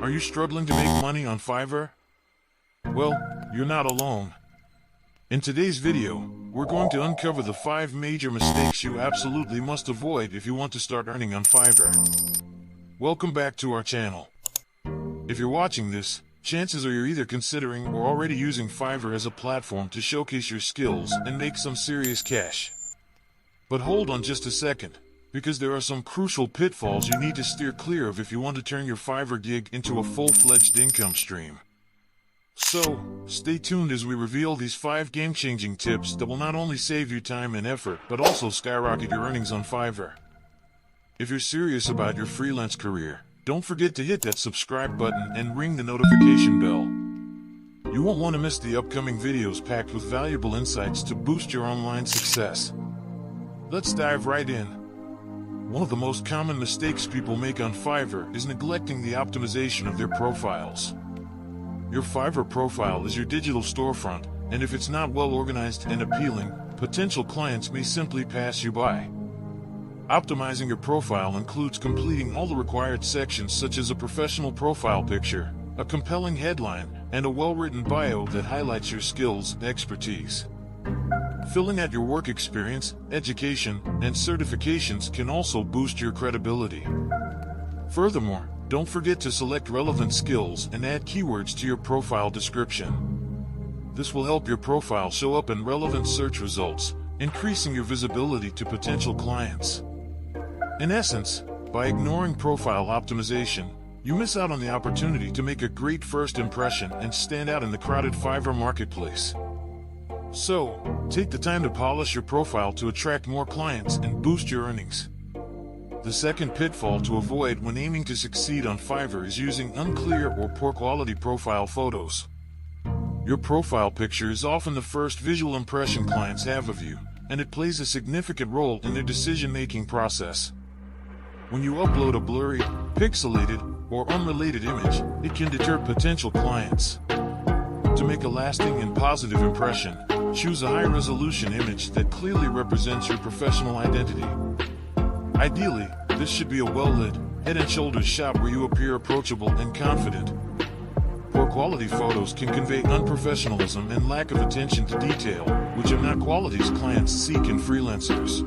Are you struggling to make money on Fiverr? Well, you're not alone. In today's video, we're going to uncover the 5 major mistakes you absolutely must avoid if you want to start earning on Fiverr. Welcome back to our channel. If you're watching this, chances are you're either considering or already using Fiverr as a platform to showcase your skills and make some serious cash. But hold on just a second, because there are some crucial pitfalls you need to steer clear of if you want to turn your Fiverr gig into a full-fledged income stream. So, stay tuned as we reveal these 5 game-changing tips that will not only save you time and effort, but also skyrocket your earnings on Fiverr. If you're serious about your freelance career, don't forget to hit that subscribe button and ring the notification bell. You won't want to miss the upcoming videos packed with valuable insights to boost your online success. Let's dive right in. One of the most common mistakes people make on Fiverr is neglecting the optimization of their profiles. Your Fiverr profile is your digital storefront, and if it's not well organized and appealing, potential clients may simply pass you by. Optimizing your profile includes completing all the required sections such as a professional profile picture, a compelling headline, and a well-written bio that highlights your skills and expertise. Filling out your work experience, education, and certifications can also boost your credibility. Furthermore, don't forget to select relevant skills and add keywords to your profile description. This will help your profile show up in relevant search results, increasing your visibility to potential clients. In essence, by ignoring profile optimization, you miss out on the opportunity to make a great first impression and stand out in the crowded Fiverr marketplace. So, take the time to polish your profile to attract more clients and boost your earnings. The second pitfall to avoid when aiming to succeed on Fiverr is using unclear or poor quality profile photos. Your profile picture is often the first visual impression clients have of you, and it plays a significant role in their decision-making process. When you upload a blurry, pixelated, or unrelated image, it can deter potential clients. To make a lasting and positive impression, choose a high-resolution image that clearly represents your professional identity. Ideally, this should be a well-lit, head-and-shoulders shot where you appear approachable and confident. Poor-quality photos can convey unprofessionalism and lack of attention to detail, which are not qualities clients seek in freelancers.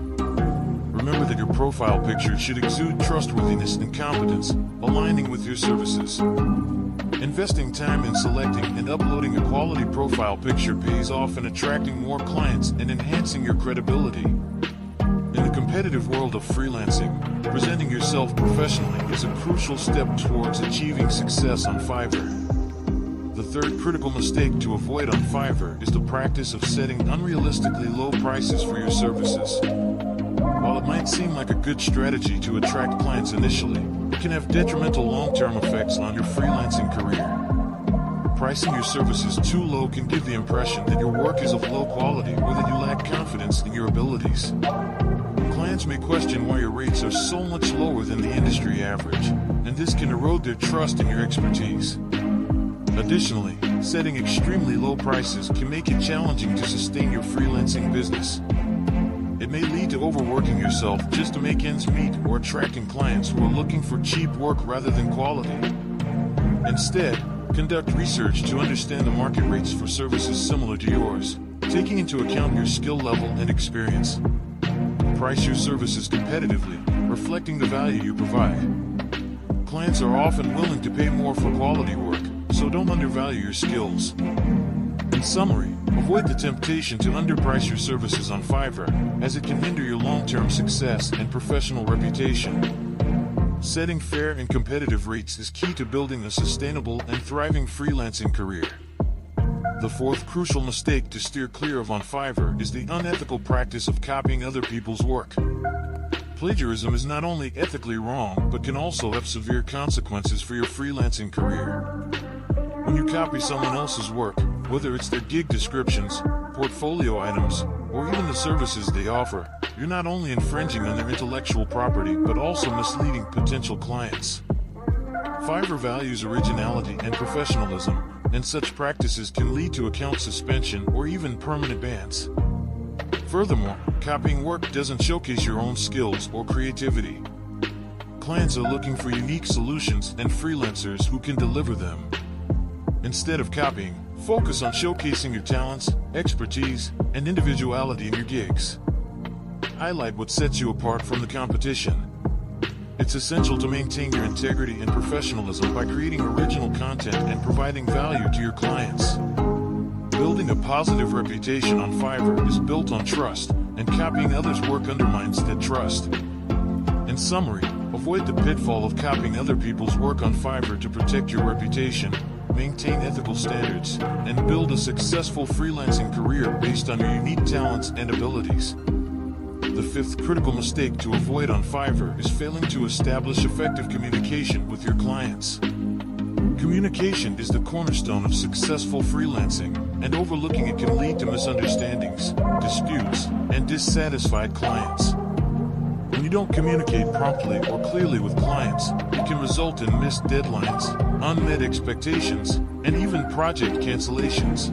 Remember that your profile picture should exude trustworthiness and competence, aligning with your services. Investing time in selecting and uploading a quality profile picture pays off in attracting more clients and enhancing your credibility. In the competitive world of freelancing, presenting yourself professionally is a crucial step towards achieving success on Fiverr. The third critical mistake to avoid on Fiverr is the practice of setting unrealistically low prices for your services. While it might seem like a good strategy to attract clients initially, it can have detrimental long-term effects on your freelancing career. Pricing your services too low can give the impression that your work is of low quality or that you lack confidence in your abilities. Clients may question why your rates are so much lower than the industry average, and this can erode their trust in your expertise. Additionally, setting extremely low prices can make it challenging to sustain your freelancing business. It may lead to overworking yourself just to make ends meet or attracting clients who are looking for cheap work rather than quality. Instead, conduct research to understand the market rates for services similar to yours, taking into account your skill level and experience. Price your services competitively, reflecting the value you provide. Clients are often willing to pay more for quality work, so don't undervalue your skills. In summary, avoid the temptation to underprice your services on Fiverr, as it can hinder your long-term success and professional reputation. Setting fair and competitive rates is key to building a sustainable and thriving freelancing career. The fourth crucial mistake to steer clear of on Fiverr is the unethical practice of copying other people's work. Plagiarism is not only ethically wrong, but can also have severe consequences for your freelancing career. When you copy someone else's work, whether it's their gig descriptions, portfolio items, or even the services they offer, you're not only infringing on their intellectual property but also misleading potential clients. Fiverr values originality and professionalism, and such practices can lead to account suspension or even permanent bans. Furthermore, copying work doesn't showcase your own skills or creativity. Clients are looking for unique solutions and freelancers who can deliver them. Instead of copying, focus on showcasing your talents, expertise, and individuality in your gigs. Highlight what sets you apart from the competition. It's essential to maintain your integrity and professionalism by creating original content and providing value to your clients. Building a positive reputation on Fiverr is built on trust, and copying others' work undermines that trust. In summary, avoid the pitfall of copying other people's work on Fiverr to protect your reputation, maintain ethical standards, and build a successful freelancing career based on your unique talents and abilities. The fifth critical mistake to avoid on Fiverr is failing to establish effective communication with your clients. Communication is the cornerstone of successful freelancing, and overlooking it can lead to misunderstandings, disputes, and dissatisfied clients. When you don't communicate promptly or clearly with clients, it can result in missed deadlines, unmet expectations, and even project cancellations.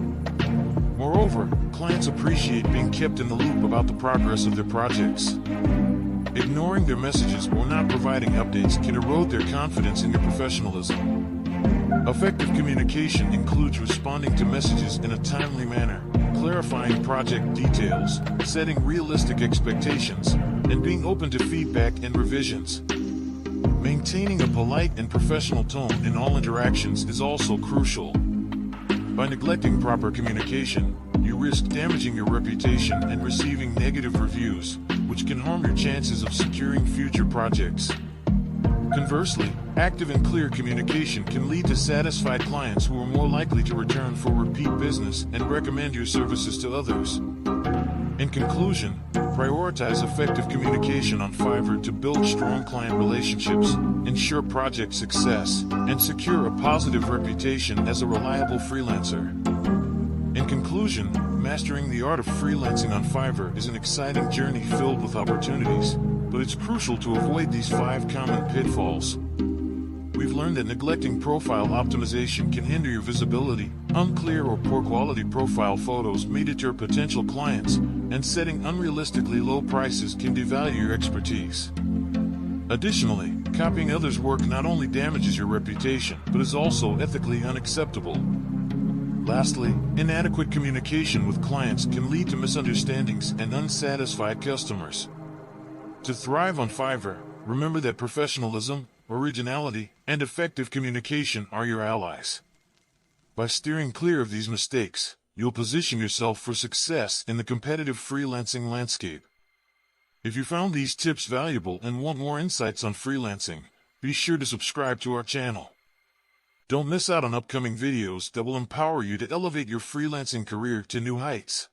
Moreover, clients appreciate being kept in the loop about the progress of their projects. Ignoring their messages or not providing updates can erode their confidence in your professionalism. Effective communication includes responding to messages in a timely manner, clarifying project details, setting realistic expectations, and being open to feedback and revisions. Maintaining a polite and professional tone in all interactions is also crucial. By neglecting proper communication, you risk damaging your reputation and receiving negative reviews, which can harm your chances of securing future projects. Conversely, active and clear communication can lead to satisfied clients who are more likely to return for repeat business and recommend your services to others. In conclusion, prioritize effective communication on Fiverr to build strong client relationships, ensure project success, and secure a positive reputation as a reliable freelancer. In conclusion, mastering the art of freelancing on Fiverr is an exciting journey filled with opportunities, but it's crucial to avoid these 5 common pitfalls. We've learned that neglecting profile optimization can hinder your visibility, unclear or poor quality profile photos may deter potential clients, and setting unrealistically low prices can devalue your expertise. Additionally, copying others' work not only damages your reputation, but is also ethically unacceptable. Lastly, inadequate communication with clients can lead to misunderstandings and unsatisfied customers. To thrive on Fiverr, remember that professionalism, originality, and effective communication are your allies. By steering clear of these mistakes, you'll position yourself for success in the competitive freelancing landscape. If you found these tips valuable and want more insights on freelancing, be sure to subscribe to our channel. Don't miss out on upcoming videos that will empower you to elevate your freelancing career to new heights.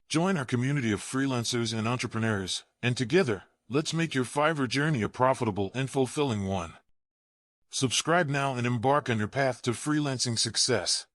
Join our community of freelancers and entrepreneurs, and together, let's make your Fiverr journey a profitable and fulfilling one. Subscribe now and embark on your path to freelancing success.